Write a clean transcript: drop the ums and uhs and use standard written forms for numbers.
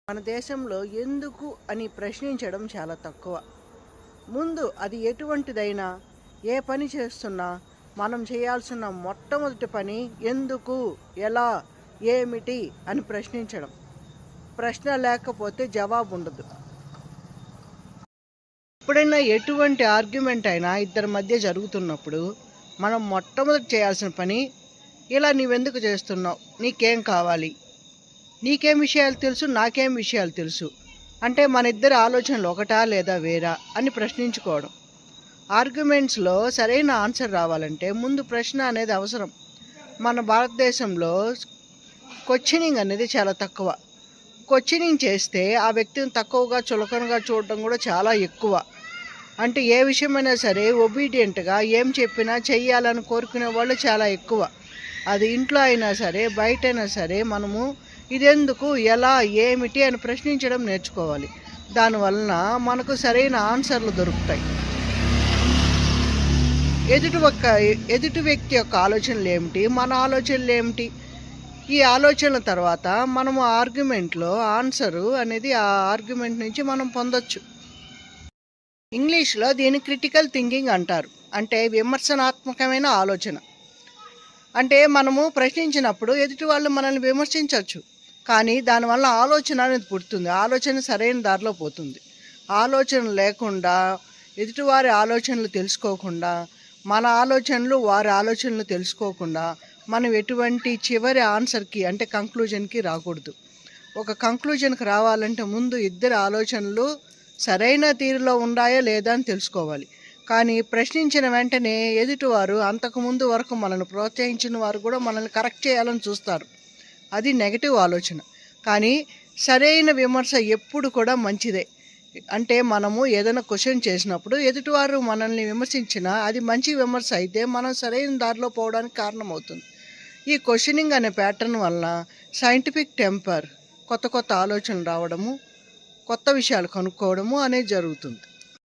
మన దేశంలో ఎందుకు అని ప్రశ్నించడం చాలా తక్కువ. ముందు అది ఎటువంటిదైనా, ఏ పని చేస్తున్నా మనం చేయాల్సిన మొట్టమొదటి పని ఎందుకు, ఎలా, ఏమిటి అని ప్రశ్నించడం. ప్రశ్న లేకపోతే జవాబు ఉండదు. ఎప్పుడైనా ఎటువంటి ఆర్గ్యుమెంట్ అయినా ఇద్దరి మధ్య జరుగుతున్నప్పుడు మనం మొట్టమొదటి చేయాల్సిన పని, ఇలా నీవెందుకు చేస్తున్నావు, నీకేం కావాలి, నీకేం విషయాలు తెలుసు, నాకేం విషయాలు తెలుసు, అంటే మన ఇద్దరి ఆలోచనలు ఒకటా లేదా వేరా అని ప్రశ్నించుకోవడం. ఆర్గ్యుమెంట్స్లో సరైన ఆన్సర్ రావాలంటే ముందు ప్రశ్న అనేది అవసరం. మన భారతదేశంలో క్వశ్చనింగ్ అనేది చాలా తక్కువ. క్వశ్చనింగ్ చేస్తే ఆ వ్యక్తిని తక్కువగా చులకనగా చూడటం కూడా చాలా ఎక్కువ. అంటే ఏ విషయమైనా సరే ఒబీడియంట్గా ఏం చెప్పినా చెయ్యాలని కోరుకునే వాళ్ళు చాలా ఎక్కువ. అది ఇంట్లో అయినా సరే, బయట అయినా సరే మనము ఇదెందుకు, ఎలా, ఏమిటి అని ప్రశ్నించడం నేర్చుకోవాలి. దానివలన మనకు సరైన ఆన్సర్లు దొరుకుతాయి. ఎదుటి వ్యక్తి యొక్క ఆలోచనలు ఏమిటి, మన ఆలోచనలు ఏమిటి, ఈ ఆలోచనల తర్వాత మనము ఆర్గ్యుమెంట్లో ఆన్సరు అనేది ఆ ఆర్గ్యుమెంట్ నుంచి మనం పొందొచ్చు. ఇంగ్లీష్లో దీన్ని క్రిటికల్ థింకింగ్ అంటారు. అంటే విమర్శనాత్మకమైన ఆలోచన. అంటే మనము ప్రశ్నించినప్పుడు ఎదుటి వాళ్ళు మనల్ని విమర్శించవచ్చు, కానీ దానివల్ల ఆలోచన అనేది పుడుతుంది. ఆలోచన సరైన దారిలో పోతుంది. ఆలోచన లేకుండా, ఎదుటివారి ఆలోచనలు తెలుసుకోకుండా, మన ఆలోచనలు వారి ఆలోచనలు తెలుసుకోకుండా మనం ఎటువంటి చివరి ఆన్సర్కి అంటే కంక్లూజన్కి రాకూడదు. ఒక కంక్లూజన్కి రావాలంటే ముందు ఇద్దరి ఆలోచనలు సరైన తీరులో ఉన్నాయో లేదా అని తెలుసుకోవాలి. కానీ ప్రశ్నించిన వెంటనే ఎదుటివారు అంతకుముందు వరకు మనల్ని ప్రోత్సహించిన వారు కూడా మనల్ని కరెక్ట్ చేయాలని చూస్తారు. అది నెగటివ్ ఆలోచన. కానీ సరైన విమర్శ ఎప్పుడు కూడా మంచిదే. అంటే మనము ఏదైనా క్వశ్చన్ చేసినప్పుడు ఎదుటివారు మనల్ని విమర్శించినా అది మంచి విమర్శ అయితే మనం సరైన దారిలో పోవడానికి కారణమవుతుంది. ఈ క్వశ్చనింగ్ అనే ప్యాటర్న్ వలన సైంటిఫిక్ టెంపర్, కొత్త కొత్త ఆలోచనలు రావడము, కొత్త విషయాలు కనుక్కోవడము అనేది జరుగుతుంది.